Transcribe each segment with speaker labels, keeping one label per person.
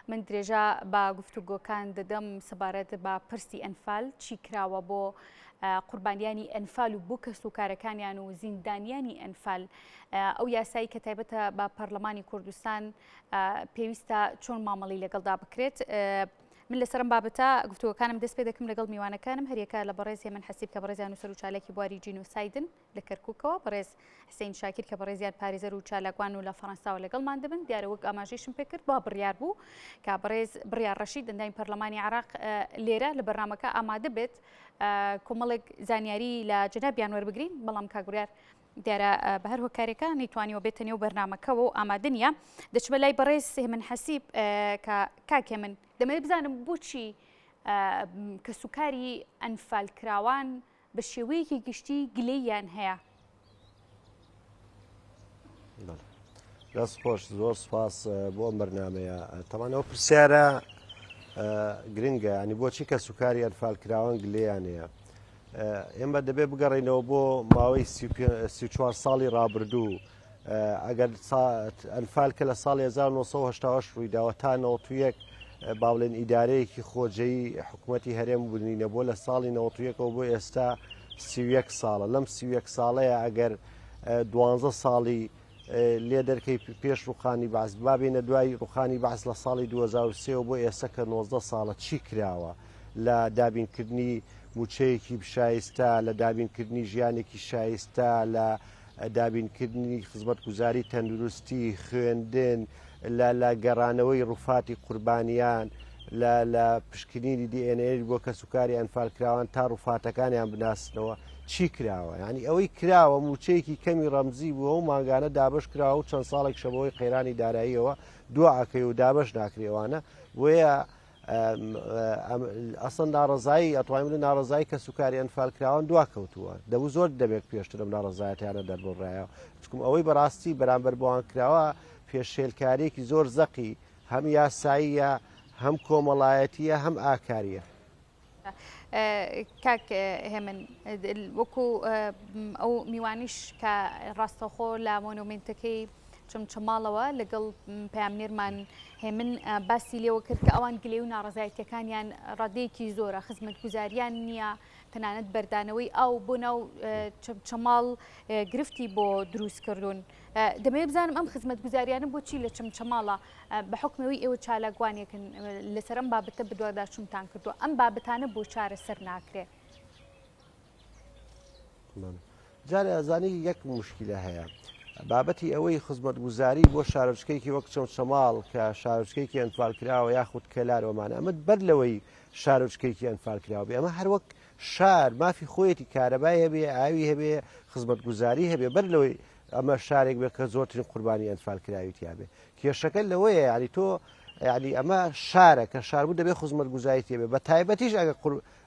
Speaker 1: من درێژە بە گفتوگۆکان دەدەم سەبارەت بە پرسی ئەنفال چی کراوە بۆ قوربانیانی ئەنفال و بۆ کەسوکارەکانیان و زیندانیانی ئەنفال ئەو یاسایی کە تایبەتە بە پەرلەمانی کوردستان پێویستە چۆن مامەڵی لەگەڵدا بکرێت. من لەسەرم بابەتە گفتوگۆکانم دەست پێ دەکەم لەگەڵ میوانەکانم هەریەکە لە بەڕێز هێمن حەسیب کە بەڕێزیان و سەر و چالێکی بواری جینۆسایدن لە کەرکووکەوە، بەڕێز حسین شاکر کە بەڕێزیان پارێزەر و چالاکوان و لە فەڕەنساوە لەگەڵمان دەبن. دیارە وەک ئاماژەیشم پێ کرد با بڕیار بوو کە بەڕێز بڕیار ڕەشید دەندانی پەرلەمانی عێراق لێرە لە بەرنامەکە ئامادە بێت کۆمەڵێک زانیاری لە جەنابیان وەربگرین، بەڵام کاگوریار دیارە بە هەر هۆکارێکە نەیتوانیەوە بێتە نێو بەرنامەکەەوە و ئامادە نیە. دەچمە لای بەڕێز هێمن حەسیب کە کاکێ من دەمەوێت بزانم بۆچی کەسوکاری ئەنفالکراوان بە شێوەیەکی گشتی گلەییان هەیە.
Speaker 2: دەست خۆش، زۆر سپاس بۆ ئەم بەرنامەیە. تەمانەوە پرسیارە گرنگە، ینی بۆچی کەسوکاری ئەنفالکراوان گلەیان هەیە. ئێمە دەبێت بگەڕێنەوە بۆ ماوەی 34 ساڵی ڕابردوو. ئەگەر ئەنفال کە لە ساڵی 1970 ڕوویداوە تا 91 باڵێن ئیدارەیەکی خۆجەیی حکوومەتی هەرێم بوونینە بۆ لە ساڵی 91ەوە بۆ ئێستا 31 ساڵە. لەم 31 ساڵەیە ئەگەر 12 ساڵی لێ دەرکەی پێش ڕوخانی بەعس بابێنە دوای ڕوخانی بەعس لە ساڵی 2023 بۆ ئێستا کە 19 ساڵە چی کراوە لە دابینکردنی موچەیەکی بشایستە، لە دابینکردنی ژیانێکی شایستە، لە دابینکردنی خزمەتگوزاری تەندروستی، خوێندن، لە گەڕانەوەی ڕووفاتی قوربانیان، لە پشکنینی دیNA بۆ کەسوکاری ئەنفالکراوان تا ڕووفاتەکانیان بناسنەوە چی کراوە. ینی ئەوەی کراوە موچەیەکی کەمی ڕەمزی بووە و ماگانە دابش کراوە و چەند ساڵێک شەبەوەی قەیرانی داراییەوە دوعاکەی و دابش ناکرێوانە وەیە ئەسڵ ناڕزایی ئەتوانین ناڕزایی کەسوکاری ئەنفالکراوان دواکەوتووە. دەبوو زۆر دەبێت پێشترم ناڕزایەتیانە دەربڕایەوە، چکم ئەوەی بەڕاستی بەرامبەر بۆوان کراوە پێشێلکارێکی زۆر زەقی هەم یاساییە، هەم کۆمەڵایەتیە، هەم ئاکاریە.
Speaker 1: کاک هێمن وەکو ئەو میوانیش کە ڕاستەخۆ لە مۆنومنتەکەی چمچەماڵەوە لەگەڵ پامنێرمان هێمن باسی لێوە کرد کە ئەوان گلێ و ناڕزایەتەکانیان ڕادەیەکی زۆرە، خزمەتگوزاریان نییە، تەنانەت بەردانەوەی ئاو بۆ ناو چمچەماڵ گرفتی بۆ دروستکردون. دەمەوێت بزانم ئەم خزمەتگوزاریانە بۆچی لە چمچەماڵە بە حکمەوەی ئێوە چالاکوانێکن لەسەر ئەم بابەتە بەدواداچوونتان کردووە، ئەم بابەتانە بۆ چارەسەر ناکرێت؟
Speaker 2: جارێ ئەزانی یەک موشکیلە هەیە، بابەتی ئەوەی خزمەتگوزاری بۆ شارۆچکەیەکی وەک چمچەماڵ کە شارۆچکەیەکی ئەنفالکراوە یاخود کەلارەوەمانە ئەمە بەر لەوەی شارۆچکەیەکی ئەنفالکراوە بێ، ئەمە هەر وەک شار مافی خۆیەتی کارەبای هەبێ، ئاوی هەبێ، خزمەتگوزاری هەبێ، بەر لەوەی ئەمە شارێک بێ کە زۆرترین قوربانی ئەنفالکراوی تیابێ. کێشەکە لەوەیە ینی تۆ ینی ئەمە شارە کە شاربوو دەبێت خزمەتگوزاری تێبێ، بە تایبەتیش ئەگە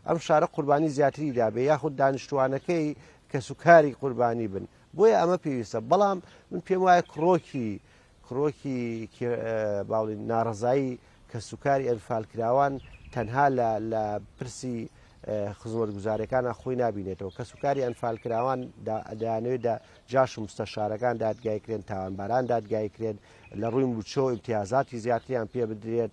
Speaker 2: ئەم شارە قوربانی زیاتری دابێ یاخود دانیشتوانەکەی کەسوکاری قوربانی بن، بۆیە ئەمە پێویستە. بەڵام من پێم وایە کڕۆکی باڵی ناڕزایی کەسوکاری ئەنفالکراوان تەنها لە پرسی خزمەتگوزارەکانە خۆی نبینێتەوە. کەسوکاری ئەنفالکراوان دەیانەوێت جاش و مستەشارەکان دادگایکرێن، تاوانباران دادگایکرێن، لە ڕووی موچە و ئیمتیازاتی زیاتریان پێ بدرێت،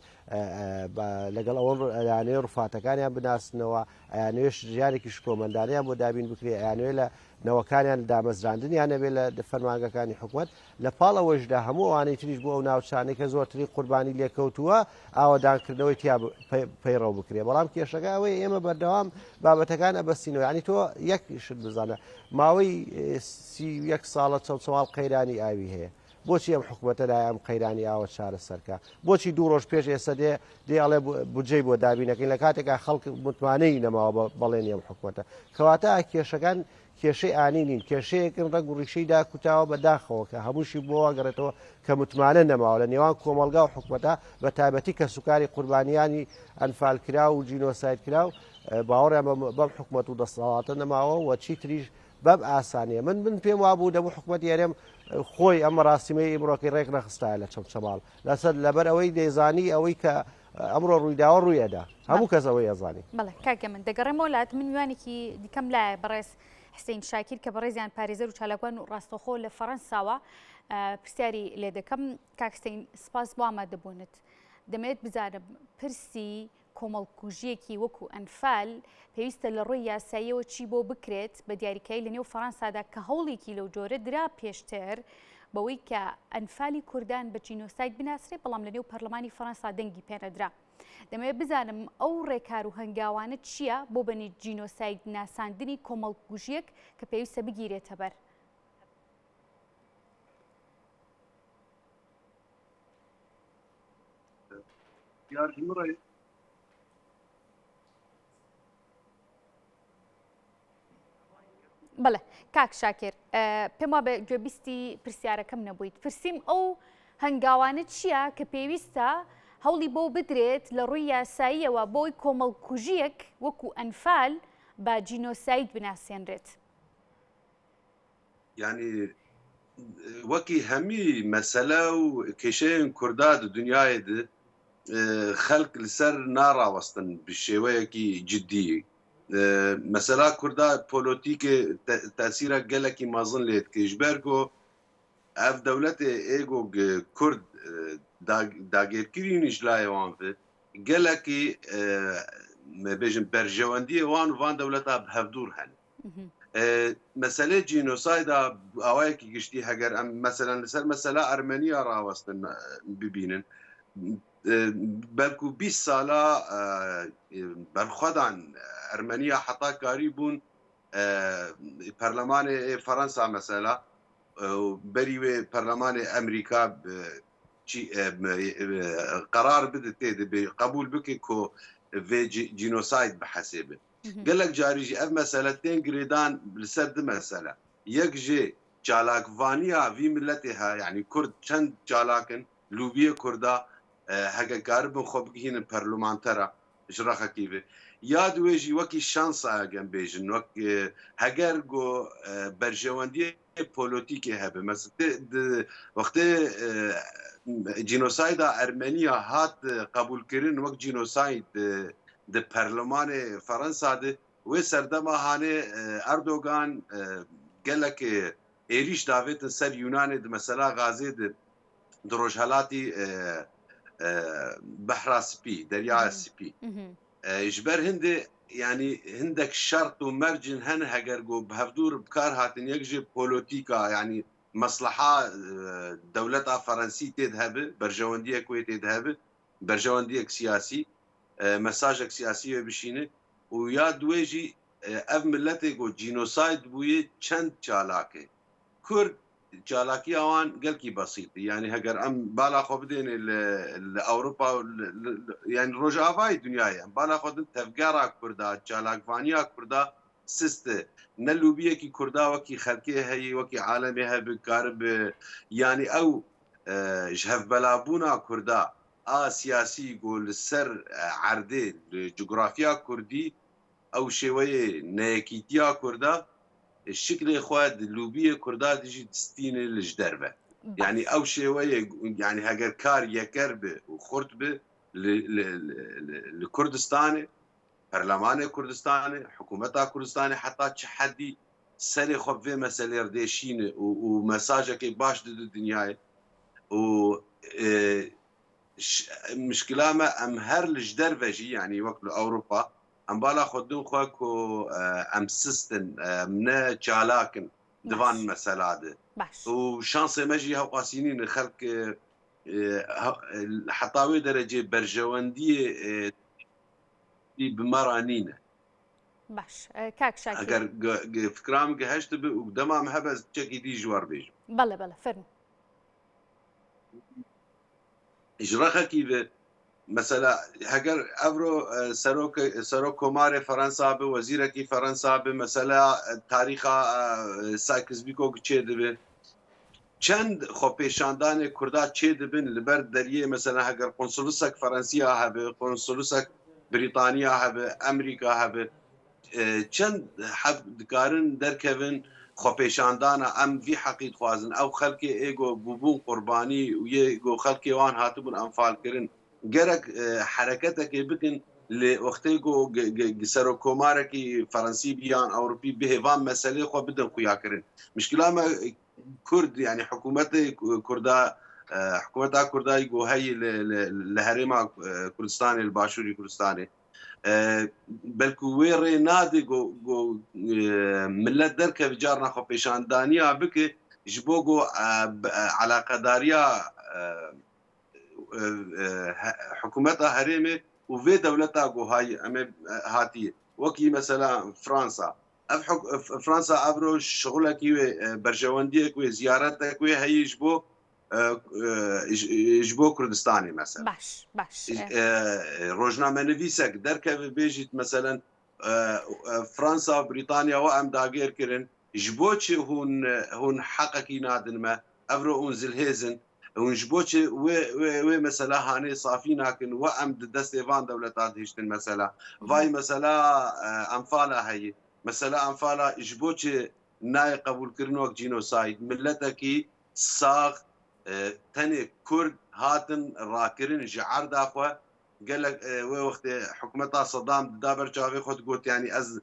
Speaker 2: لەگەڵ ئەوە ئەیانەوێت ڕووفاتەکانیان بناسنەوە، ئەیانەوێت ژیانێکی شکۆمەندانیان بۆ دابین بکرێ، ئەیانەوێت لە نەوەکانیان دامەزراندنیان نەبێت لە فەرمانگەکانی حکوومەت. لە پاڵەوەشدا هەموو ئەوانەی تریش بۆ ئەو ناوچانەی کە زۆرتری قوربانی لێکەوتووە ئاوادانکردنەوەی تیا پەیڕەو بکرێ. بەڵام کێشەکە ئەوەی ئێمە بەردەوام بابەتەکان ئەبەستینەوە. ینی تۆ یەکیشت بزانە ماوەی 31 ساڵە چەمچەماڵ قەیرانی ئاوی هەیە، بۆچی ئەم حکوومەتە لای ئەم قەیرانی ئاوە چارەسەرکە؟ بۆچی 2 ڕۆژ پێش ئێستا دێ ئەڵێ بودجەی بۆ دابینەکەی لە کاتێکا خەڵک متمانەی نەماوە بەڵێنی ئەم حکوومەتە. کەواتە کێشەکان کێشەی ئانی نین، کێشەیەکن ڕەگ و ڕیشەیدا کوتاوە بەداخەوە کە هەمووشی بۆ گەڕێتەوە کە متمانە نەماوە لە نێوان کۆمەلگا و حکوومەتە بە تایبەتی کەسوکاری قوربانیانی ئەنفالکرا و جینۆسایدکرا و باوەڕیان بەم حکوومەت و دەسەڵاتە نەماوە و چی تریش بەم ئاسانیە. من پێم وابوو دەبوو حکوومەت یارێم خۆی ئەمە ڕاستیمەی ئیمڕۆکەی ڕێک نەخستایە لە چەمچەماڵ لەسەر لەبەر ئەوەی دەیزانی ئەوەی کە ئەمڕۆ ڕوویداوە ڕوویەدا هەموو کەس ئەوەی ئەزانی.
Speaker 1: بەڵێ کاکە من دەگەڕێمەوە وڵات من میوانێکی دیکەم لایە بەڕێز حسین شاکر کە بەڕێزیان پارێزەر و چالاکوان و ڕاستەخۆ لە فەڕەنساوە پرسیاری لێ دەکەم. کاک حسین سپاس بۆ ئامادەبوونت. دەمەوێت بزانم پرسی کۆمەڵکوژیەکی وەکو ئەنفال پێویستە لە ڕووی یاساییەوە چی بۆ بکرێت بە دیاریکایی لە نێو فەڕەنسادا کە هەوڵێکی لەو جۆرە درا پێشتر بەوەی کە ئەنفالی کوردان بە جینۆساید بناسرێت، بەڵام لە نێو پەرلەمانی فەڕەنسا دەنگی پێنەدرا. دەمەوێت بزانم ئەو ڕێکار و هەنگاوانە چییە بۆ بەنی جینۆساید ناساندنی کۆمەڵکوژیەک کە پێویستە بگیرێتە بەر؟ بەڵێ کاک شاکر، پێم وابێ گوێبیستی پرسیارەکەم نەبوویت. پرسییم ئەو هەنگاوانە چییە کە پێویستە هەوڵی بۆ بدرێت لە ڕووی یاساییەوە بۆی کۆمەڵکوژیەک وەکو ئەنفال بە جینۆساید بناسێنرێت؟
Speaker 3: یعنی وەکی هەمی مەسەلە و کێشەیەن کووردا دنیایە خەڵک لەسەر ناڕاوەستن بە شێوەیەکی جددی. مەسەلا کووردا پۆلۆتیکێ تاسیرە گەلێکی مەزن لێت کەژبەرگۆ ئەف دەولەتێ ئێگۆ کورد داگیرکردنیش لایەوان بێت گەلێکی بێژن بەرژەوەندیە وان دەولەتا هەفتوور هەن. مەسەلەی جینۆسایدا ئاوایەکی گشتی هەگەر ئەم مەسەلەن لەسەر مەسەلا ئەرمەنیا ڕاوەستن ببینن بەلکو 20 ساڵە بەرخۆدان ئەرمەنیا حتا کاری بوون پەرلەمانی فەڕەنسا مەسەلا بەری وێ پەرلەمانی ئەمریکا قرار بدە تێدەبێ قبول بکە کۆ جینۆساید بەحەسێ بێت. gelek carî ev mesele tên girêdan li ser di mesele yek jê çalakvaniya vî milletê he yanî Kurd çend çalakin lûbiyê Kurda heke karibin xwe bigihînin perlûmantera ji rexekî vê ya divê jî wekî şansa gem bêjin wek heger got berjewendiyê polotîkê hebe wextê cînosayda Ermeniya hat qebûlkirin wek cînosayd di perlemanê Ferensa de wê serdema hanê Erdogan gelekê êriş davêtin ser Yunanê di mesela Gazê di rojhelatî behra spî deryaya spî ji ber hindê yanî hindek şert û mercin hene heger got bi hevdûr bikar hatin yek jî polotîka yanî mesleha dewleta Ferensî tê dihebe berjewendiyek wê tê dihebe berjewendiyek siyasî mesajek siyasî ve bişîne û ya duê jî ev milletê got cînosayd bûye çend çalakê Kurd çalakiya wan gelkî besîtî yanî heger em bala xwe bidêne li Ewropa yani rojavayê dunyayê em bala xwe din tevgera Kurda çalakvaniya Kurda siste ne lûbiyekî Kurda wekî xelkê heye wekî alemê hebe karibe yanî ew ji hevbelabûna Kurda a siyasî got li ser erdê li coğrafiya Kurdî ew şêweyê neyekîtiya Kurda şiklê xwe di lûbiyê Kurda dijî distîne li ji derve yanî ew şêweyê yanî heger kar yeker bi û xurt bi li Kurdistanê Perlemanê Kurdistanê hikûmeta Kurdistanê heta çi hedî serê xwe vê meselê dêşîne û mesajekê baş dide dinyayê û مشكلة ما أم هر لجدر فجي يعني وقت أوروبا أم بالا خدون خاكو أم سيستن من چالاكن دوان مسألة ده وشانس مجي هاو قاسينين خلق حطاوي درجة برجواندية بمرانينه
Speaker 1: باش كاك شاكر
Speaker 3: اگر فكرام جهشت وقدامها مهبز تشكي دي جوار بيج
Speaker 1: بلا فرن
Speaker 3: اجراخه كيف مثلا هجر افرو سروك كومار فرنسا به وزير کی فرنسا به مثلا تاریخ ساکس بیکو چه دبه چند خو پیشاندان کردا چه دبن لبر دریه مثلا هجر قنصلوسک فرانسیا هبه قنصلوسک بریتانیا هبه امریکا هبه چند حب دکارن درکوین خو پیشاندان ام وی حقیقت خوازن او خلک ایگو بوبون قربانی و یگو خلک وان هاتبون انفال کرن گرک حرکتک بکن لوقتی گو سرو کومارکی فرانسی بیان اوروپی به وان مسئله خو بدن خویا کرن مشکل ما کرد یعنی حکومت کردا حکوومەتا کوردایی گۆهەی لە هەرێما کوردستانی لە باشووری کوردستانی بەلکو وێ ڕێ نادێ ملت دەرکە بجار ناخۆ پێشاندانیا بکە ji bo go alaqedariya hikûmeta herêmê û vê dewleta gohayî em ê hatiye wekî mesela Fransa ev Fransa ev roj şixulekî wê berjewendiyek wê ziyaretek wê heyî ji bo Kurdistanê mesela
Speaker 1: baş
Speaker 3: rojnamenivîsek derkeve bêjît meselen Fransa Brîtanya we em dagêr kirin ji bo çi hûn heqekî nadin me ev ro hûn zilhêzin hûn ji bo çi wê mesela hanê safî nakin we em di destê van dewleta dihiştin mesela vay mesela enfala heyî mesela enfala ji bo çi nayê qebûlkirin wek jînosayd milletekî sax tenê Kurd hatin rakirin ji erda xwe gelek wê wextê hikûmeta Sedam da ber çavê xwe got yanî ez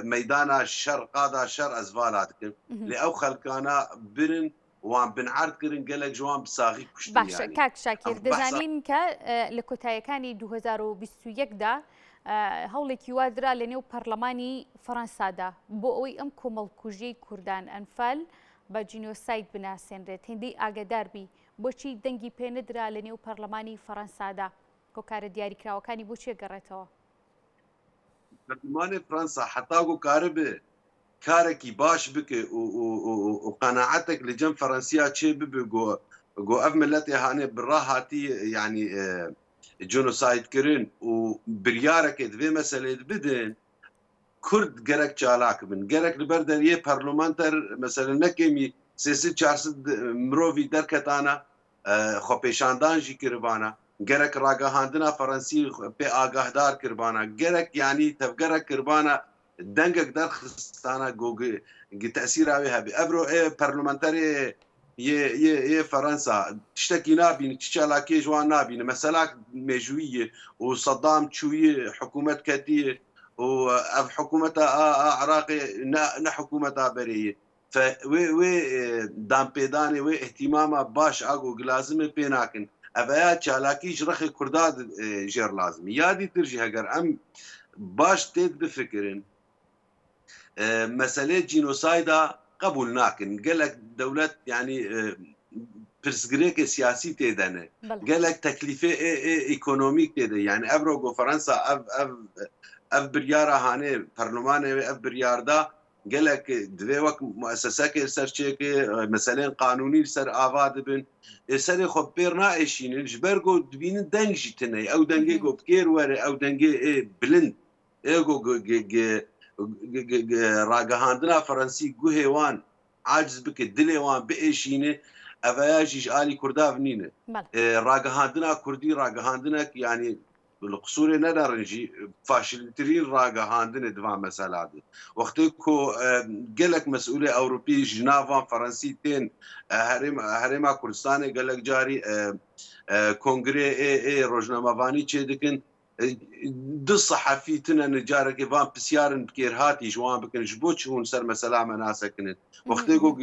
Speaker 3: meydana şer qada şer ez vala dikim lê ew xelkana birin wan binerd kirin gelek ji wan bi saxî kuştin
Speaker 1: باش کاک شاکر دەزانین کە لە کۆتاییەکانی 2021دا هەوڵێکی وادرا لە نێو پەرلەمانی فەڕەنسادا بۆ ئەوەی ئەم کۆمەڵکوژیەی کوردان ئەنفال بە جینۆساید بناسێنرێت هێندەی ئاگاداربی بۆچی دەنگی پێنەدرا لە نێو پەرلەمانی فەڕەنسادا کۆکارە دیاریکراوەکانی بۆچی گەڕێتەوە
Speaker 3: پەرلەمانی فەڕەنسا حتا گو کارە بێ کارێکی باش بکە و قەناعەتێک لە جەم فەڕەنسیا چێ ببێ گۆ ئەv milletê hanê bi rahatî yanî jenosaydkirin û biryareke divê meselê bidin Kurd gerek çalak bin gerek li ber deriyê parlamenter mesela nekemî sêsî çarsid mirovî derketana xwepêşandan jî kiribana gerek ragihandina Frensî pê agahdar kiribana gerek yanî tevgerek kiribana dengek derxistana gogî tesîra wê hebî ev ro ê parlamenterê yê Fransa tiştekî nabîne çi çalakiyê ji wan nabîne mesela mejûyî û Sedam çûyî hikûmet ketiye û ev hikûmeta Iraqê ne hikûmeta berê wê dampêdanê wê ihtimama baş a got lazim pê nakin ev ya çalakî ji rexê Kurda jêr lazim ya dîtir jî heger em baş tê bifikirin meselê jînosayda qebûl nakin gelek dewlet yanî pirsgirêkê siyasî têde ne gelek teklîfê ekonomîk têde yani ev ro got Fransa ev biryara hanê perlemanê wê ev biryarda gelek divê wek muessesekê ser çêkê meselên qanûnî ser ava dibin serê xwe pêr naeşînin ji ber got dibînin deng jî tune ew dengê got kêr were ew dengê bilind ê got ragihandina Frensî guhê wan aciz bike dilê wan biêşîne eveya jî ji alî Kurda vinîne ragihandina Kurdî ragihandinek yanî li qusûrê nedarin jî faşiltirîn ragihandinê divan mesela de wextê ku gelek mesûlê Ewropî ji navan Frensî tên herêma Kurdistanê gelek carî kongrê rojnamevanî çê dikin du sehefî tune nicarekê van pisyarin kêrhatî ji wan bikin ji bo çi hûn ser mesela me nasekinin wextê got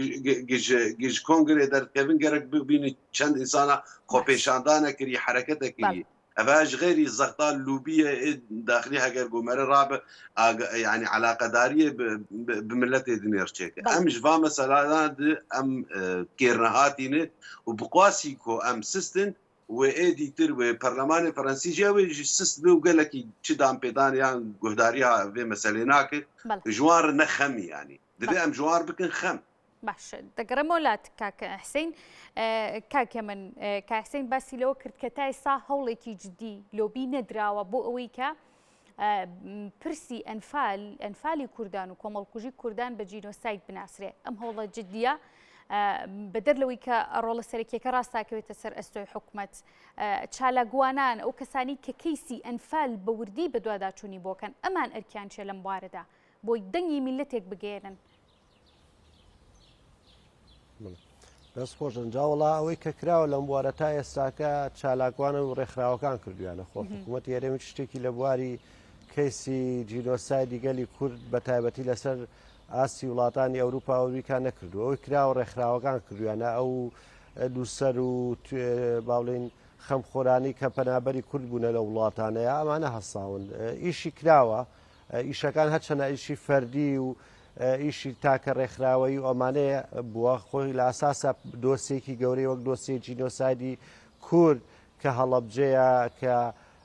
Speaker 3: ji kongrê derkevin gerek bibînî çend insana xwepêşandane kirî herekete kirî ev ji xêrî zexta lûbiyê daxilî heger gomere rabe yani alaqedariyê bi milletê dinêrçêke em ji van meseladan de em kêrnehatîne û bi qasî ku em sistin wê ê dîtir wê perlemanê Frensî jî ew ê jî sist bê û gelekî çi dampêdaniyan guhdariya vê meselê nake ji wan re ne xemî yanî divê em ji wan bikin xem
Speaker 1: باش دەگەڕێمەوە لات کاک حسین کاکە من کا حسین باسی لەوە کرد کە تا ئێستا هەوڵێکی جدی لۆبی نەدراوە بۆ ئەوەی کە پرسی ئەنفالی کوردان و کۆمەڵکوژی کوردان بە جینۆساید بناسرێ ئەم هەوڵە جدیە بەدەر لەوەی کە ڕۆڵە سەرەکیەکە ڕاستاکەوێتە سەر ئەستۆی حکوومەت چالاگوانان ئەو کەسانی کە کەیسی ئەنفال بە وردی بە دوواداچوونی بۆکەن ئەمان ئەرکیان چێ لەم بوارەدا بۆی دەنگی میلەتێک بگێنن
Speaker 2: دەست خۆش ئەنجاوەڵا ئەوەی کە کراوە لەم بوارە تا ئێستاکە چالاکوانە و ڕێکخراوەکان کردویانە خۆ حکوومەت هێرێمی شتێکی لە بواری کەیسی جینۆسایدی گەلی کورد بە تایبەتی لەسەر ئاسی وڵاتانی ئەوروپا و ئەمریکا نەکردو ئەوەی کراوە ڕێکخراوەکان کردویانە ئەو دووسەر و باڵێن خەمخۆرانی کە پەنابەری کورد بوونە لە وڵاتانەیە ئەمانە هەساون ئیشی کراوە ئیشەکان هەرچەنە ئیشی فەردی و ئیشی تاکە ڕێکخراوەی و ئەمانەیە بووە خۆی لە ئاساسە دۆسێکی گەورەی وەک دۆسیی جینۆسایدی کورد کە هەڵەبجەیە کە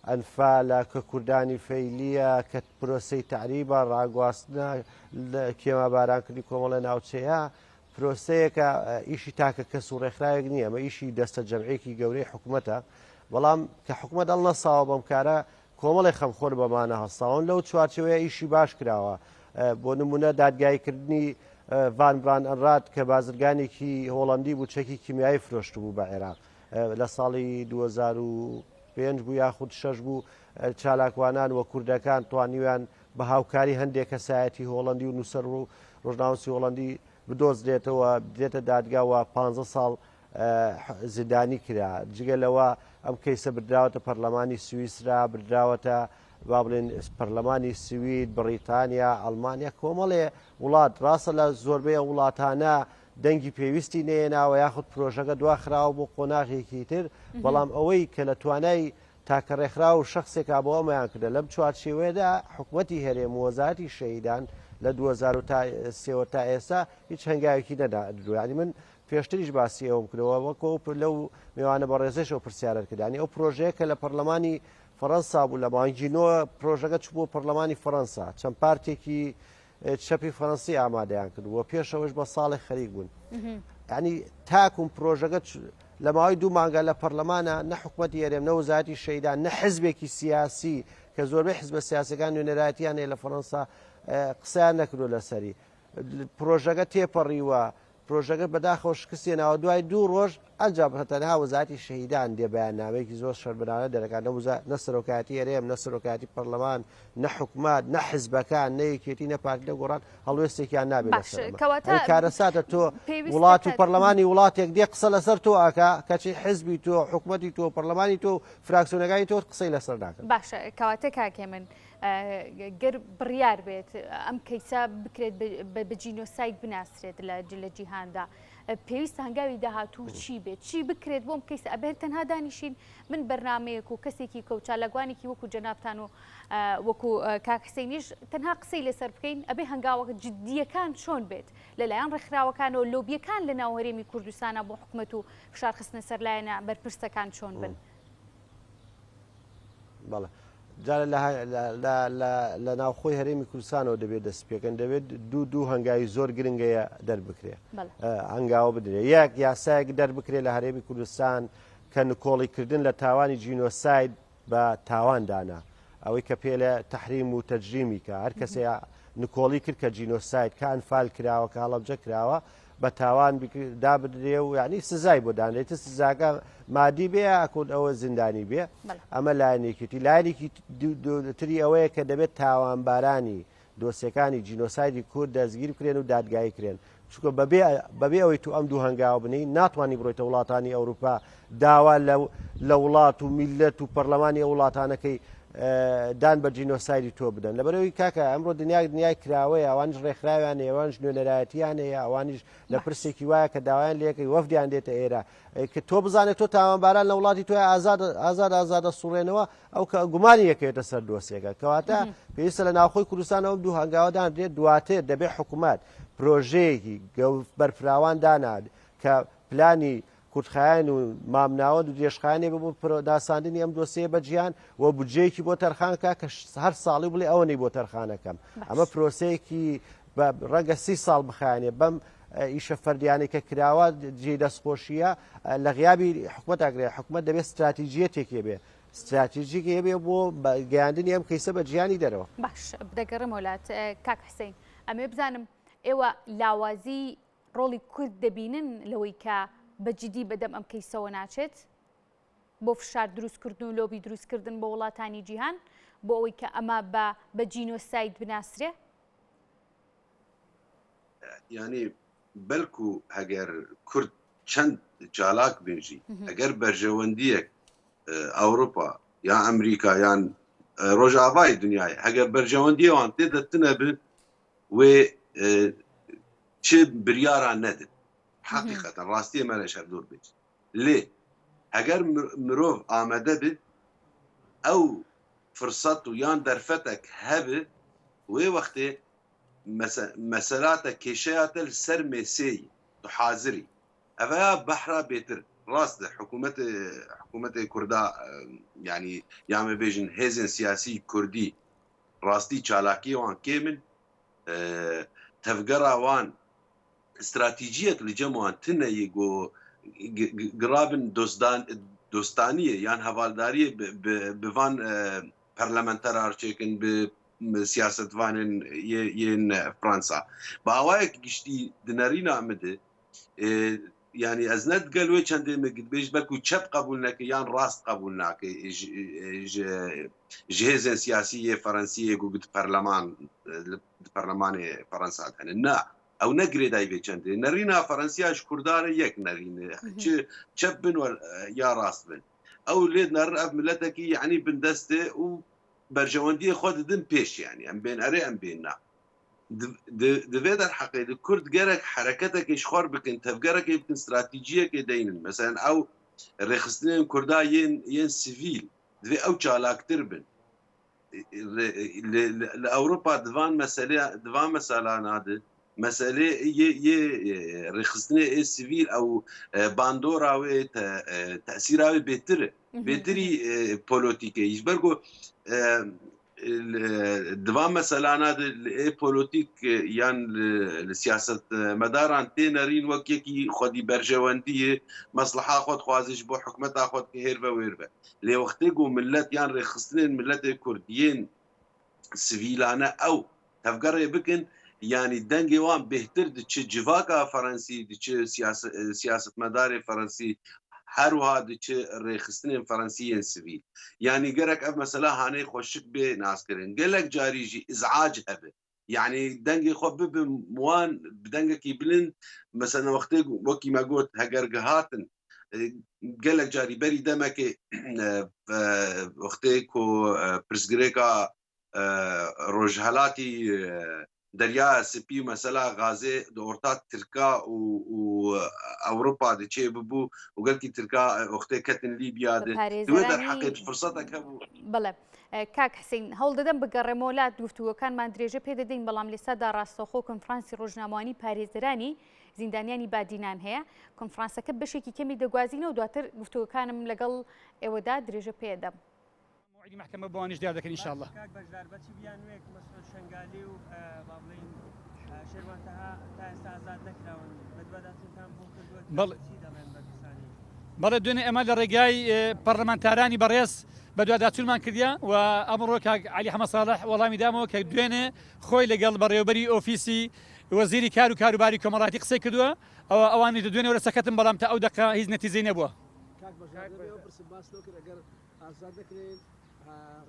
Speaker 2: ئەنفالە کە کوردانی فەیلیە کە پرۆسەی تعریبە ڕاگواستنە کێمە بارانکردی کۆمەڵە ناوچەیە پرۆسەیەکە ئیشی تاکە کەس و ڕێکخراوێک نییە ئەمە ئیشی دەستە جەمعێکی گەورەی حکوومەتە بەڵام کە حکوومەت هەڵ نەساوە بەم کارە کۆمەڵی خەمخۆر بەمانە هەستاون لەو چوارچەوەیە ئیشی باش کراوە بۆ نمونە دادگایکردنی ڤان ئەنراد کە بازرگانێکی هۆڵندی بوو چەکی کیمیایی فرۆشت بوو بە عێراق لە ساڵی 2005 بوو یاخود 6 بوو چالاکوانان وە کوردەکان توانیویان بە هاوکاری هەندێک کەسایەتی هۆڵندی و نووسەر و ڕۆژناوسی هۆڵندی بدۆزرێتەوە بدێتە دادگاوە 15 ساڵ زیندانی کرا جگە لەوە ئەم کەیسە بردراوەتە پەرلەمانی سوئیسرا بردراوەتە با بڵێن پەرلەمانی سوید بریتانیا ئەڵمانیا کۆمەڵێ وڵات ڕاستە لە زۆربەی وڵاتانە دەنگی پێویستی نێناوە یاخود پرۆژەکە دواخراوە بۆ قۆناغێکی تر بەڵام ئەوەی کە لە توانای تاکە ڕێکخرا و شخصێکا بۆ ئەمەیان کردە لەم چوارچێوەیەدا حکوومەتی هەرێم وەزارەتی شەهیدان لە 2003 تا ئێستا هیچ هەنگاوێکی نەدادروانی من پێشتریش باسی ئەوم کردەوە وەکۆ لەو میوانە بە ڕێزەشەوە پرسیارە کردانی ئەو پرۆژەیە کە لە پەرلەمانی فەڕەنسا بوو لە مانگینەوە پرۆژەکە چ بۆ پەرلەمانی فەڕەنسا چەند پارتێکی چەپی فەڕەنسی ئامادەیان کردووە پێشەوەش بە ساڵی خەریک بوون ینی تاکوم پرۆژەکە لە ماوەی دوو مانگە لە پەرلەمانە نە حکوومەتی هەرێم نە وەزارەتی شەیدان نە حزبێکی سیاسی کە زۆربەی حزبە سیاسەکان نوێنەرایەتیان هەیە لە فەڕەنسا قسەیان نەکردو لەسەری پرۆژەکە تێپەڕیوە پرۆژەکە بەداخەوە شکستێناوە دوای دوو ڕۆژ ئەنجام تەنها وەزارەتی شەهیدان دێ بەیاننامەیەکی زۆر شەربنانە دەرەکات نە سەرۆکاتی هەرێم نە سەرۆکاتی پەرلەمان نە حکوومەت نە حزبەکان نە یەکێتی نە پارتی نە گۆڕان هەڵوێستێکیان نابێت لەسەر کارەساتە تۆ وڵات و پەرلەمانی وڵاتێک دێ قسە لەسەر تۆ ئاکا کەچی حزبی تۆ حکوومەتی تۆ پەرلەمانی تۆ فراکسیۆنەکانی تۆ قسەی لەسەر ناکەن
Speaker 1: باشە کەواتە کاکێ من گەر بڕیار بێت ئەم کەیسا بکرێت بە جینۆسایت بناسرێت لە جیهاندا پێویستە هەنگاوی داهاتوو چی بێت چی بکرێت بۆم کەیسە ئەبێت تەنها دانیشین من بەرنمەیەک و کەسێکی کەوچالەگوانێکی وەکو جەنابتان و وەکو کاکسەینیش تەنها قسەی لەسەر بکەین ئەبێ هەنگاوە جددیەکان چۆن بێت لەلایەن ڕێکخراوەکانەوە لۆبیەکان لە ناو هەرێمی کوردستانە بۆ حکوومەت و فشارخستنە سەرلایەنە بەرپرسەکان چۆن بن
Speaker 2: بەڵێ جارە لە ناوخۆی هەرێمی کوردستانەوە دەبێت دەست پێکەن دەبێت دوو هەنگاوی زۆر گرنگەیە دەربکرێ هەنگاوە بدرێت یەک یاسایەک دەربکرێت لە هەرێمی کوردستان کە نکۆڵیکردن لە تاوانی جینۆساید بە تاواندانا ئەوەی کە پێ لە تەحریم و تەجریمی کە هەر کەسێ نکۆڵی کرد کە جینۆساید کە ئەنفال کراوە کە هەڵەبجە کراوە بە تاوان دابدرێ و یعنی سزای بۆ دانرێتە سزاکە مادی بێ ئەکۆت ئەوە زیندانی بێ ئەمە لایەنێکیتی لایەنێکی تری ئەوەیە کە دەبێت تاوانبارانی دۆسیەکانی جینۆسایدی کورد دەستگیر بکرێن و دادگایی کرێن چونکە بەبێ ئەوەی تو ئەم دوو هەنگاوە بنی ناتوانانی بڕۆیتە وڵاتانی ئەوروپا داوا لە وڵات و میلەت و پەرلەمانی وڵاتانەکەی دان بە جینۆسایدی تۆ بدەن لەبەرەوەی کاکە ئەمڕۆ دنیای کراوەیە ئەوانش ڕێکخراویان ئەوانش نوێنەرایەتیان هەیە ئەوانیش لە پرسێکی وایە کە داوایان لەکەی وەفدیان دێتە ئێرە کە تۆ بزانێت تۆ تاوانباران لە وڵاتی تۆ ئازادە سوڕێنەوە ئەو کە گومانی یەکەوێتە سەر دۆسیەکە کەواتە پێویستە لە ناوخۆی کوردستانەوە دوو هەنگاوەدان دێت دواتر دەبێت حکوومەت پرۆژەیەکی بەرفراوان دانات کە پلانی کورتخایان و مامناوە و درێژخانێ بۆ داساندنی ئەم دۆسیە بە جیان و بودجەیەکی بۆ تەرخانکە کە هەر ساڵی بڵێ ئەوەی بۆ تەرخانەکەم ئەمە پرۆسەیەکی ڕەنگە 30 ساڵ بخایانێ بەم ئیشە فەردیانەی کە کراوە جێ دەستخۆشیە لە غیابی حکوومەت ئاگرێ حکوومەت دەبێت استراتیژیەتێکی بێ استراتیژیکی هەبێ بۆ گەیاندنی ئەم کەیسە بە جیانی دەرەوە
Speaker 1: باش بدەگەڕم وڵات کاک حسین ئەمێ بزانم ئێوە لاوازی ڕۆڵی کورد دەبینن لەوەی کە بەجددی بەدەم ئەم کەیسەوە ناچێت بۆ فشار دروستکردن و لۆبی دروستکردن بە وڵاتانی جیهان بۆ ئەوەی کە ئەمە بە جینۆساید بناسرێ
Speaker 3: ینی بەلکو هەگەر کورد چەند جالاک بێژی ئەگەر بەرژەوەندیەک ئەوروپا یا ئەمریکا یان ڕۆژاوای دنیای هەگەر بەرژەوەندیەوان تێدەتنە بن وێ چ بریاران نەدن حقیقەتەن ڕاستی ئەمە لە شەر دوور بێت لێ ئەگەر مرۆڤ ئامادە بێت ئەو فرسەت و یان دەرفەتێک هەبێ وێ وەختێ مەسەلاتە کێشەیاتە سەر مێسەی تو حازری ئەڤەیە بەحرا بێتر ڕاستە حکوومەتی کووردا ینی یامە بێژن هێزن سیاسی کوردی ڕاستی چالاکی وان کێمن تەفگەرا وان استراتیجیەک لە جەموان تنەیە گۆ گرابن دۆستانیە یان هەواڵداریە بڤان پەرلەمەنتەرارچێکن سیاستوانن یên فرانسا باوایەک گشتی دنەری نامدە yani ez nedgel wê çendê me gidbêj belkû çep qebûl neke yan rast qebûl nake ji hêzên siyasî yê Fransiyê got di perlemanê Fransa hene na ew ne girêdayî vê çendê nerîna Fransiya ji Kurdarê yek nerîne çi çep bin ya rast bin ew lê nerin ev milletekî yanî bin destê û berjewendiyê xwe didin pêş yani em bên erê em bên na divê derheqê di Kurd gerek hereketeke xwar bikin tevgerekê bikin stratejiyekê deynin mesela ew rêxistinên Kurda yên sivîl divê ew çalaktir bin li Ewropa divan meselana de meselê yê rêxistinê ê sivîl ew bandora wê tesîra wê bêtir e bêtirî polîtîkê ji ber ku divan meselana de ê polîtîk yan li siyaset medaran tê nerîn wek yekî xwedî berjewendiyê mesliha xwe dixwaze ji bo hikûmeta xwe hêrve wêrve lê wextê ku millet yan rêxistinên milletê Kurd yên sivîlane ew tevgerê bikin yani dengê wan bêhtir diçe civaka Fransî diçe siyasetmedarê Fransî her wiha diçe rêxistinên Fransî yên sivîl yani gerek ev mesela hanê xweşik bê naskirin gelek carî jî izac hebe yani dengê xwe bibin wan bi dengekî bilind mesela wextê wekî me got hegergihatin gelek carî berî demekê wextê ku pirsgirêka rojhelatî derya spî mesela gazê di orta Tirka û Ewropa diçê bibû û gelkî Tirka wextê ketin Lîbya de divê derheqê firsetek hebû
Speaker 1: بەڵێ کاک حسین هەوڵ دەدەم بگەڕێمەوەلات گفتووەکانمان درێژە پێ دەدەین بەڵام لێسادا ڕاستەوخۆ کۆنفرانسی ڕۆژنامەوانی پارێزەرانی زیندانیانی بادینان هەیە کۆنفرانسەکە بەشێکی کەمی دەگوازینەوە دواتر گفتووەکانم لەگەڵ ئێوەدا درێژە پێدەم
Speaker 4: موعدی محکمە بۆوانش دیار دەکەن ئینشاءالله
Speaker 5: کاک بەشدار بەچی بیانوێک مەسعود شەنگالی و با بڵێن شێروانتەها تا ئێستا ئازاد نەکراون بە دوواداتتان بۆ کردووە چی دەڵێن بە پیسانی
Speaker 4: بەڵێ دوێنێ ئەمە لە ڕێگای پەرلەمانتارانی بەڕێز بە دوواداچوونمان کردیا و ئەمڕۆ کاک عەلی حەمەد ساڵح وەڵامی دامەوە کە دوێنێ خۆی لەگەڵ بەڕێوەبەری ئۆفیسی وەزیری کار و کاروباری کۆمەڵایەتی قسەی کردووە ئەوە ئەوانی دوێنێ وەرە سەکەتم بەڵام تا ئەو دەقە هیچ نەتیجەی نەبووە
Speaker 6: کاک بەشدار باس ئەگەر ئازاد دەکرێن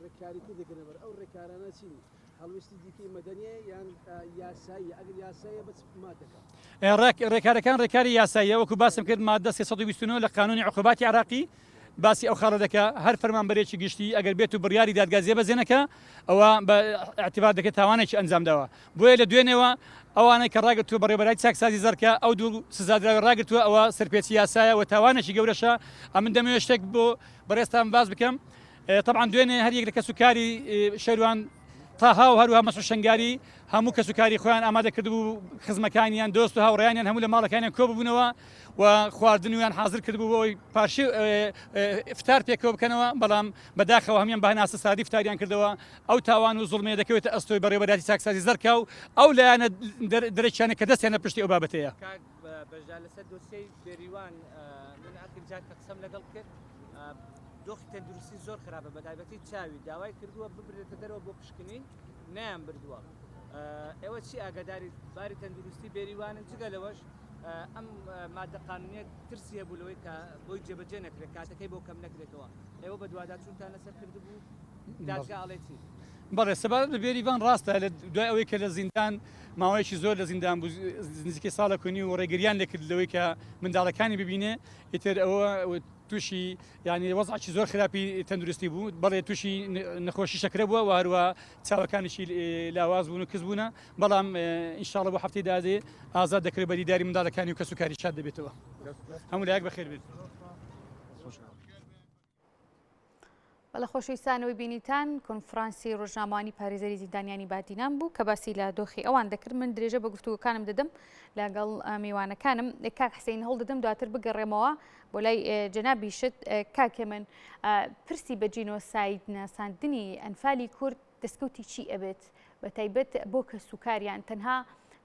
Speaker 6: ڕێکاریتی دەکەن بەر ئەو ڕێکارانە چین هەڵویستی دیکەی مەدەنیە یان یاسایی ئەگەر یاسایە بە ما دەکات
Speaker 4: ڕێکارەکان ڕێکاری یاساییە وەکو باسم کرد مادە 329 لە قانونی عقوباتی عراقی باسی ئەو خاڵە دەکە هەر فەرمانبەرێکی گشتی ئەگەر بێت و بڕیاری دادگازیە بەزێنەکە ئەوە بە اعتبار دەکەێت تاوانێکی ئەنجامداوە بۆیە لە دوێنێەوە ئەوانەی کە ڕاگرتووە بەڕێبەرای چاکسازی زەرکە ئەو دوو سزادراوی ڕاگرتووە ئەوە سەرپێچی یاسایە و تاوانێکی گەورەشە ئەمن دەمەوێت شتێک بۆ بەڕێستان باز بکەم طبعا دوێنێ هەر یەک لە کەسوکاری شەروان تاها و هەروها مەسعود شەنگاری هەموو کەسوکاری خۆیان ئامادە کردبوو خزمەکانیان دۆست و هاوڕێیانیان هەموو لە ماڵەکانیان کۆ ببوونەوە و خواردنیان حاضر کردبوو بۆی پاشی فتار پێکەوە بکەنەوە بەڵام بەداخەوە هەمیان بەهناسە سادی فتاریان کردەوە ئەو تاوان و زوڵمێ دەکەوێتە ئەستۆی بەڕێوەبەری چاکسازی زەرکە و ئەو لایەنە دەرەکیانە کە دەستیانە پشتی ئەو بابەتەیە
Speaker 5: بەشدار لەسەر دۆسیەی بێریوان من ئاخر کە قسەم لەگەڵ کرد دۆخی تەندروستی زۆر خراپە بەتایبەتی چاوی داوای کردووە ببرێتە دەرەوە بۆ پشکنین نیان بردووە ئێوە چی ئاگاداری باری تەندروستی بێریوانن جگە لەوەش ئەم مادە قانونیە ترسی هەبوو لەوەی کە بۆی جێبەجێ نەکرێت کاتەکەی بۆ کەم نەکرێتەوە ئێوە بە دوواداچوونتان لەسەر کردبوو دادگا ئەڵێتی
Speaker 4: بەڵێ سەبارەت بە بێریڤان ڕاستە لە دوای ئەوەی کە لە زیندان ماوەیەکی زۆر لە زیندان بوو نزیکەی ساڵە کۆنی و ڕێگریان لێکرد لەوەی کە منداڵەکانی ببینێ ئیتر ئەوە تووشی ینی وەزعی زۆر خراپی تەندروستی بوو بەڵێ تووشی نەخۆشی شەکرە بووە و هەروە چاوەکانیشی لاواز بوون و کەس بوونە بەڵام ئینشاڵڵە بۆ هەفتەی دادێ ئازاد دەکرێت بە دیداری منداڵەکانی و کەسوکاری شاد دەبێتەوە هەموو لایەک بەخێر بێت
Speaker 1: بەڵە خۆشەویستانەوەی بینیتان کۆنفرانسی ڕۆژنامەوانی پارێزەری زیندانیانی بادینان بوو کە باسی لە دۆخی ئەوان دەکرد. من درێژە بە گفتوگەکانم دەدەم لەگەڵ میوانەکانم. کاک حسین هەڵ دەدەم دواتر بگەڕێمەوە بۆ لای جەنابی شت. کاکێ من پرسی بە جینۆساید ناساندنی ئەنفالی کورد دەستکەوتی چی ئەبێت بە تایبەت بۆ کە سوکاریان تەنها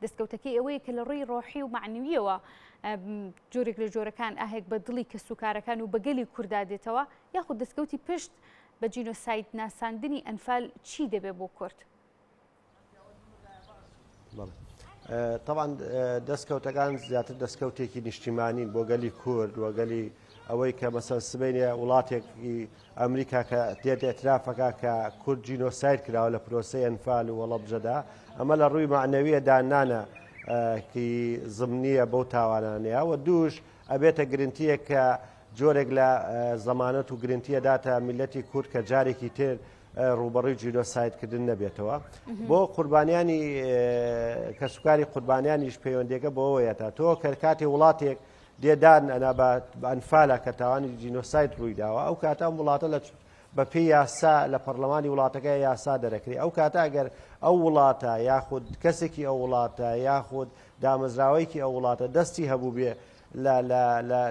Speaker 1: دەستکەوتەکەی ئەوەیە کە لە ڕووی ڕۆحی و معنویەوە جۆرێک لە جۆرەکان ئاهێک بە دڵی کە سوکارەکان و بەگەلی کووردا دێتەوە یاخود دەستکەوتی پشت بە جینۆساید ناساندنی ئەنفال چی دەبێ بۆ کورد؟
Speaker 2: طبعا دەستکەوتەکان زیاتر دەستکەوتێکی نیشتیمانین بۆ گەلی کورد وەگەلی ئەوەی کە مەسەر سبەینە وڵاتێکی ئەمریکا کە دێت ئێترافەکە کە کورد جینۆساید کراوە لە پرۆسەی ئەنفال و وەڵەبجەدا ئەمە لە ڕووی معنەویە دانانە کی زمنیە بەو تاوانانەیە و دووش ئەبێتە گرنتیە کە جۆرێک لە زەمانەت و گرنتیە داتە میلەتی کورد کە جارێکی تر ڕوبەڕووی جینۆسایدکردن نەبێتەوە بۆ قوربانیانی کە سوکاری قوربانیانیش پەیوەندیەکە بۆەوەیە تا تۆ کە کاتی وڵاتێک دێدان ئەنفالە کە تاوانی جینۆساید ڕووی داوە ئەو کاتە وڵاتە لە بەپێی یاسا لە پەرلەمانی وڵاتەکە یاسا دەرەکری ئەو کاتە ئەگەر ئەو وڵاتە یاخود کەسێکی ئەو وڵاتە یاخود دامەزراوەیەکی ئەو وڵاتە دەستی هەبوو بێ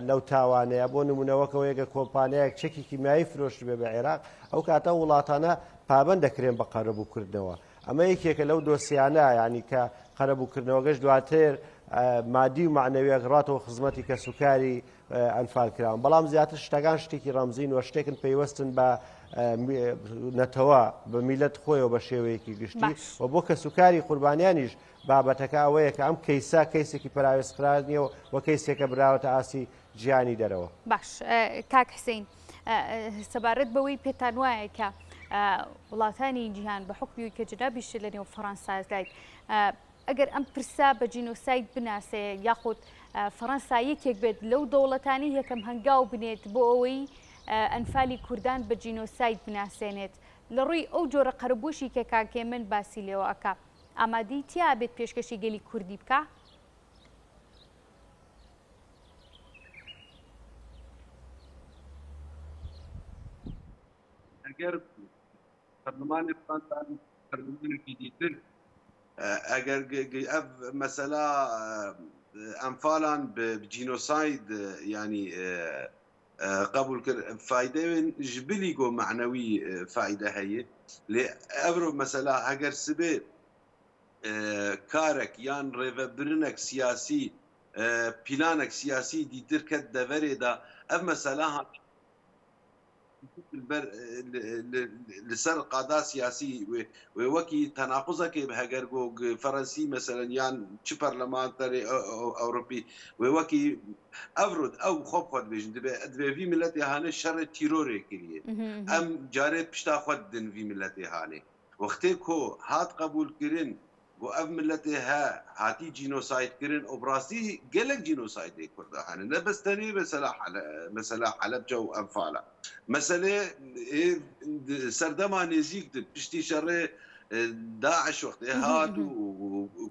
Speaker 2: لەو تاوانەیە بۆ نمونەوەکەوە یەکە کۆمپانیایەک چەکی کیمیایی فرۆشت بێ بە عێراق ئەو کاتە وڵاتانە پابەند دەکرێن بە قەرەبووکردنەوە ئەمە یەکێکە لەو دۆسیانە ینی کە قەرەبووکردنەوەگەش دواتر مادی و معنەوی ئەگڕاتەوە خزمەتی کە سوکاری ئەنفال کراون بەڵام زیاتر شتەکان شتێکی ڕەمزین و شتێکن پەیوەستن بە نەتەوە بە میلەت خۆیەوە بە شێوەیەکی گشتی و بۆ کە سوکاری قوربانیانیش بابەتەکە ئەوەیە کە ئەم کەیسا کەیسێکی پراوێستخراردنیەوە و کەیسێکە براوەتە ئاسی گیانی دەرەوە.
Speaker 1: باش کاک حسین سەبارەت بەوەی پێتان وایە کە وڵاتانی جیهان بە حکمی کە جنابیش لە نێو فەڕەنسا ئەگەر ئەم پرسا بە جینۆساید بناسێ یاخود فەڕەنسا یەکێک بێت لەو دەوڵەتانی یەکەم هەنگاو بنێت بۆ ئەوەی ئەنفالی کوردان بە جینۆساید بناسێنێت لە ڕووی ئەو جۆرە قەرەبووشی کە کاکێ من باسی لێوە ئەکا ئامادەی تیا بێت پێشکەشی گەلی کوردی بکە؟
Speaker 3: ئەگەر پەرلەمانی فەڕەنسا پەرلەمانێکی دیتر ئەگەر ئەف مەسەلا ئەنفالان بجینۆساید ینی قبول کرد فایدەوێن ji bilî got معنەوی فایدە heye lê ev mesela heger sibê karek yan rêvebirinek siyasî pîlanek siyasî dîtir ket deverê da ev mesela li ser qada siyasî wê wekî tenaquzekê heger got Ferensî mesela yan çi parlamenterê Ewropî wê wekî ev ew xwe dibêjin divê vî milletê hane şerê tîrorê kiriye em carê pişta xwe didin vî milletê hane wextê ku hat qebûlkirin got ev milletê he hatî jînosaydkirin û bi rastî gelek jînosaydê Kurda hene ne bes tenê mesela Helepçe û Enfala meselê serdema nêzik di piştî şerê Daeş wextê hat û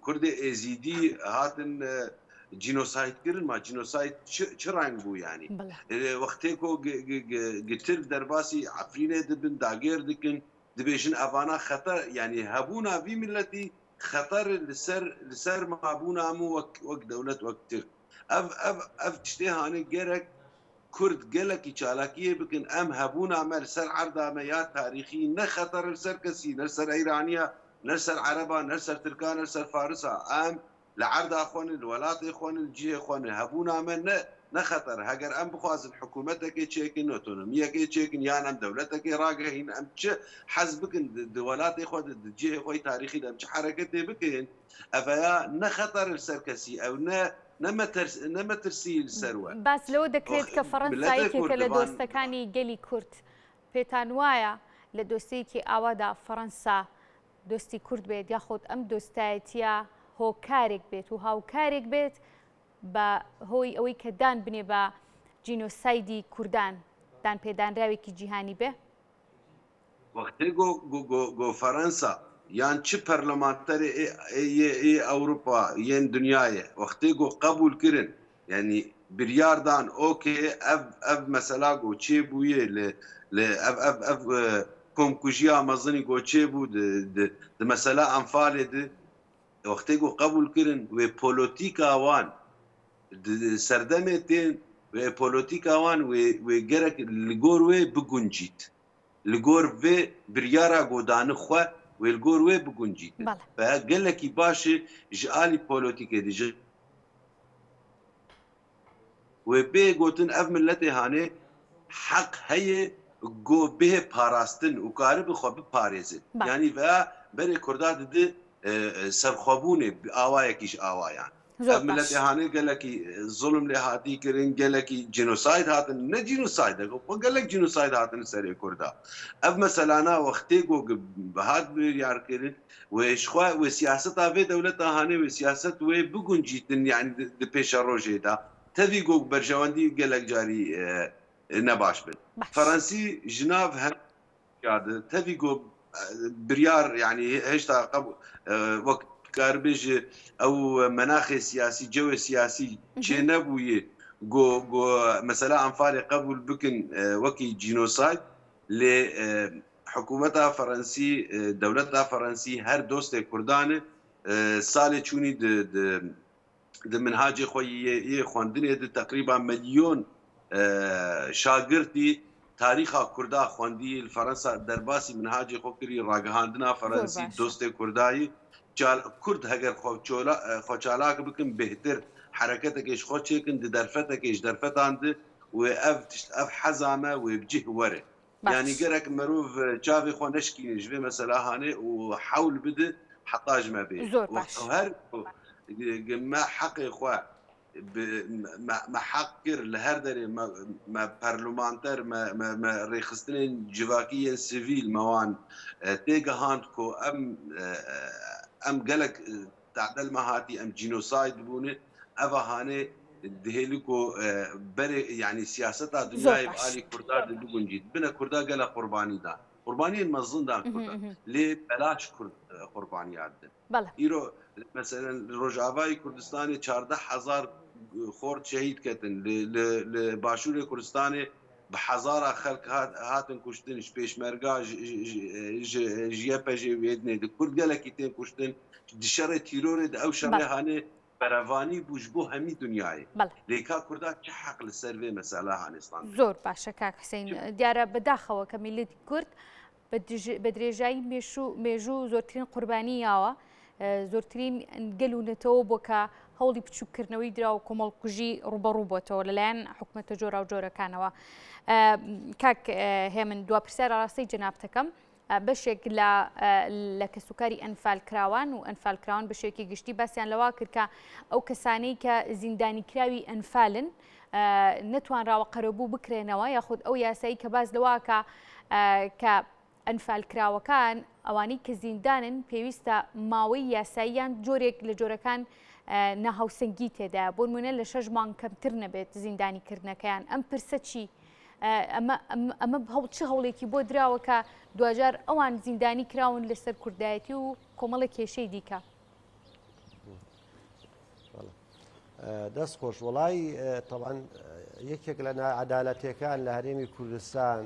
Speaker 3: Kurdê Êzîdî hatin jînosaydkirin ma jînosayd çi reng bû yanî wextê ku Tirk derbasî Efrînê dibin dagêr dikin dibêjin evana xeter yanî hebûna vî milletî خطر لسر مابونا مو وەک دەولەت وەک ترک ev tiştê hane gerek Kurd gelekî çalakiyê bikin em hebûna me li ser erda me ya tarîxî ne xeter li ser kesî ne ser Eyraniya ne ser Ereba ne ser Tirka ne ser Farisa em li erda xwe li welatê xwe li cihê xwe hebûna me ne xeter heger em bixwazin hikûmetekê çêkin otonomiyekê çêkin yan em dewletekê ragehîn em çi hez bikin di welatê xwe di cihê xwe tarîxî de em çi hereketê bikin ev ya ne xeter li ser kesî ew ne metirsî li ser we
Speaker 1: باس لەوە دەکرێت کە فەڕەنسا یەکێکە لە دۆستەکانی گەلی کورد پێتان وایە لە دۆستەیەکی ئاوادا فەڕەنسا دۆستی کورد بێت یاخود ئەم دۆستایەتیە هۆکارێک بێت و هاوکارێک بێت بە هۆی ئەوەی کە دان بنێ بە جینۆسایدی کوردان دان پێدانراوێکی جیهانی بێ
Speaker 3: وەختێ گۆ فەڕەنسا یان çi perlemanterê Ewropa yên Dunyayê wextê got qebûl kirin yanî بریاردان ئۆکێ ئەv مەسەلا گۆچێ بوویە ئەv کۆمکوژیا مەزنی گۆچێ بوو مەسەلا ئەمفالێ وەختێک و قبولکردن وێ پۆلۆتیکاوان سەردەمێ تێن وێ پۆلۆتیکاوان وێ گەرەک li گۆر wê bigûncît li gor vê biryara godani xwe wê li gor wê bigûncît gelekî başê ji alî polotîkê de ji wê bê gotin ev milletê hanê heq heye got bê parastin û karî bi xwe biparêzin yanî veya berê Kurda didi serxwebûnê awayekî ji awayan milletê hanê gelekî zulm lê hatî kirin gelekî cînosayd hatin ne cînosayd gelek cînosayd hatin serê Kurda ev meselana wextê got hat biryarkirin wê ji xwe wê siyaseta vê dewleta hanê wê siyaset wê bigûncîtin yani di pêşa rojê da tevî got berjewendî gelek carî ne baş bin Fransî ji nav hem tevî got biryar yani heşta wek karbêje ew menaxê siyasî cewê siyasî çê nebûye mesela emfalê qebûl bikin wekî cînosayd lê hikûmeta Fransî dewleta Fransî her dostê Kurdan e salê çûnî di minhacê xwe yê xwendinê de teqrîban milyon şagirdî تاریخا Kurda xwendî li Fransa derbasî minhacê xwe kirî ragihandina Fransî dostê Kurdayî Kurd heger xweçalak bikin bêhtir hereketekê ji xwe çêkin di derfetekê ji derfetan de wê ev heza me wê bi cih were yanî gerek merov çavê xwe neşkîne ji vê mesela hanê û hewl bide heta ji me bê her me heqê xwe me heq kir li her derê me perlûmanter me rêxistinên civakiyên sivîl me wan têgihand ku em gelek tedel me hatî em cînosayd bûne eva hanê dihêlî ku berê yani siyaseta dunyayê bi alî Kurda de bigûncît bine Kurda gelek qurbanî dan qurbaniyên mezin dan Kurda lê belaş Kurd qurbaniyat din îro mesela Rojavayê Kurdistanê 14,000 xort şehîd ketin li başûrê Kurdistanê bi hezara xelk hatin kuştin ji pêşmerga ji YPJ wêdinê di Kurd gelekî tên kuştin di şerê tîrorê de ew şerê hanê berevanî bû ji bo hemî dunyayê lêka Kurda çi heq li ser vê mesela hanistan
Speaker 1: زۆر باشە کاک حسین دیارە بەداخەوە کە میلەتی کورد بە درێژایی مێژوو زۆرترین قوربانییاوە زۆرترین گەل و نەتەوە بۆ کە هەوڵی بچووکردنەوەی درا و کۆمەڵکوژی ڕوبەڕوو بۆتەوە لەلایەن حکوومەتە جۆرا و جۆرەکانەوە کاک هێمن دوا پرسیارە ڕاستەی جەنابەتەکەم بەشێک لە کەسوکاری ئەنفال کراوان و ئەنفال کراوان بەشێکی گشتی باسییان لەوا کرد کە ئەو کەسانەی کە زیندانی کراوی ئەنفالن نەتوانراوە قەرەبوو بکرێنەوە یاخود ئەو یاسایی کە باز لەواکە کە ئەنفال کراوەکان ئەوانەی کە زیندانن پێویستە ماوەی یاساییان جۆرێک لە جۆرەکان نەهاوسەنگی تێدا بۆ نمونە لە 6 مانگ کەمتر نەبێت زیندانیکردنەکەیان ئەم پرسە چی ئەمە چ هەوڵێکی بۆ دراوە کە دوجار ئەوان زیندانی کراون لەسەر کوردایەتی و کۆمەڵە کێشەی دیکە
Speaker 2: دەست خۆش وڵی تەڵان یەکێک لە نائەدالەتیەکان لە هەرێمی کوردستان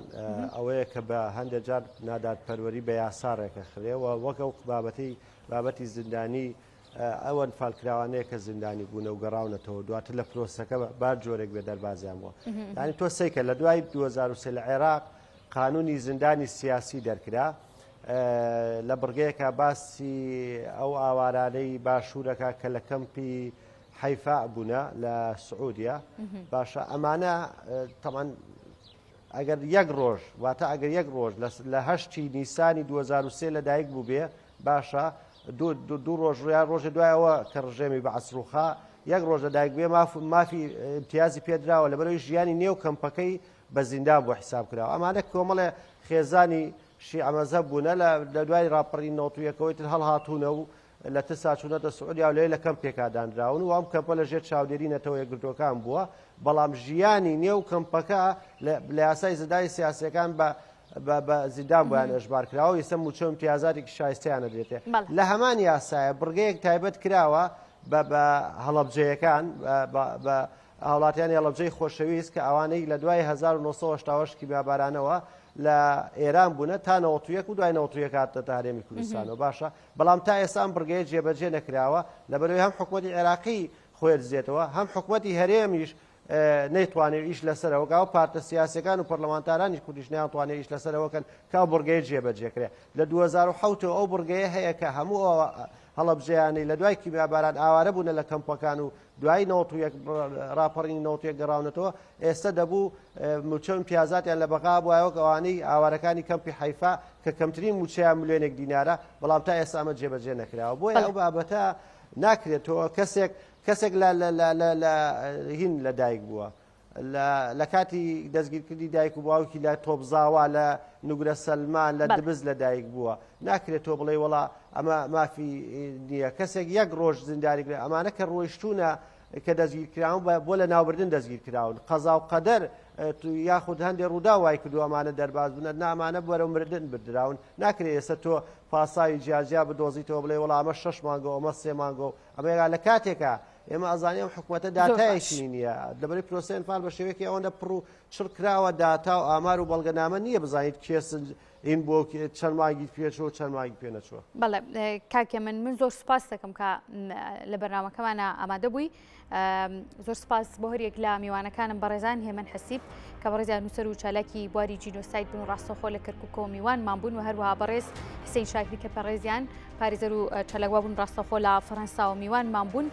Speaker 2: ئەوەیە کە بە هەندێک جار نادادپەروەری بە یاساڕێکە خرێەوە وەکەو بابەتی زیندانی ئەوەن فالکراوانەیە کە زیندانی بوونە و گەڕاونەتەوە دواتر لە پرۆسەکە بار جۆرێک بێ دەربازیان بووە یانی تۆ سیکە لە دوای 2023 لە عێراق قانونی زیندانی سیاسی دەرکرا لە بڕگەیەکە باسی ئەو ئاوارانەی باشوورەکە کە لە کەمپی حیفا بوونە لە سعودیا باشە ئەمانە تەمان ئەگەر یەک ڕۆژ واتە ئەگەر یەک ڕۆژ لە 8 نیسانی 2023 لەدایک بوو بێ باشە دوو ڕۆژ ڕویان ڕۆژە دوایەوە کە ڕژێمی بە عەسروخا یەک ڕۆژ لەدایک بێ مافی امتیازی پێدراوە لەبەرەوەی ژیانی نێو کەمپەکەی بە زیندان بۆ حیساب کراوە ئەمانە کۆمەڵێ خێزانی شیعە مەزهەب بوونە لە دوای ڕاپەڕی 91ەوەی تر هەڵهاتوونە و لە تسا چوونەتە سعودیا و لێ لە کەمپێکا دانراون و ئەم کەمپە لەژێر چاودێری نەتەوە یەکگرتوەکان بووە بەڵام ژیانی نێو کەمپەکە لە یاسای زدای سیاسیەکان بە زیندان بۆیان ئەژمار کراوە ئێستا موچە امتیازاتێکی شایستەیانە دێتێ لە هەمان یاسایە بڕگەیەک تایبەت کراوە بە هەڵەبجەیەکان بە هاوڵاتیان هێڵەبجەی خۆشەویست کە ئەوانەی لە دوای 1970 کیمیابارانەوە لە ئێران بوونە تا 91 و دوای 91 هاتە هەرێمی کوردستانەوە باشە بەڵام تا ئێستا بڕگەیە جێبەجێ نەکراوە لەبەرەوەی هەم حکوومەتی عێراقی خۆی دزێتەوە هەم حکوومەتی هەرێمیش نەیتوانێت ئیش لەسەرەوە کاو پارتە سیاسەکان و پەرلەمانتارانی کوردیش نەیانتوانێت ئیش لەسەرەوەکەن کاو بڕگەیە جێبەجێکرێ لە 2007 ئەو بڕگەیە هەیە کە هەموو هەڵەبجەیانەی لە دوای کیمیاباران ئاوارە بوون لە کەمپەکان و دوای 91 راپەڕینی 91 گەڕاونەتەوە ئێستا دەبوو موچەم پیازاتیان لە بەقا بووایەوە ئەوانەی ئاوارەکانی کەمپی حیفا کە کەمترین موچەیان ملیۆنێک دینارە بەڵام تا ئێستا ئەمە جێبەجێ نەکراوە بۆیە ئەو بابەتە ناکرێتەوە کەسێک لە هین لەدایک بووە لە کاتی دەستگیرکردی دایک و باوکی لە تۆبزاوا لە نوگرە سەلمان لە دبز لەدایک بووە ناکرێتەوە بڵێ وڵا ئەمە مافی نییە کەسێک یەک ڕۆژ زینداریگرێ ئەمانە کە ڕۆیشتونە کە دەستگیرکراون بۆ لە ناوبردن دەستگیرکراون قەزا و قەدەر یاخود هەندێک ڕوودا وای کردو ئەمانە دەرباز بنە نامانە بەرەو مردن بردراون ناکرێت ئێستا تۆ پاساوی جیاجیا بدۆزیتەوە بڵێ وڵا ئەمە 6 مانگۆ ئەمە 3 مانگۆ ئەمە لە کاتێکە ئێمە ئەزانیم حکوومەتە داتایەکی نییە دەبەری پرۆسە ئەنفال بە شێوەیەکی ئەوەندە پڕ و چڕ کراوە داتا و ئامار و بەڵگەنامە نییە بزانیت کێس این بۆ چەند مانگی پێچوە چەند مانگی پێ نەچوە
Speaker 1: بەڵێ کاکە من زۆر سپاس دەکەم کە لە بەرنامەکەمانە ئامادە بووی زۆر سپاس بۆ هەرێک لە میوانەکانم بەڕێزان هێمن حەسیب کە بەڕێزیان نووسەر و چالاکی بواری جینۆساید بوون و ڕاستەوخۆ لە کەرکووکە و میوانمان بوون و هەروەها بەڕێز حسەین شاکری کە پەڕێزیان پارێزەر و چالاکوا بوون ڕاستەوخۆ لە فەڕەنسا و میوانمان بوون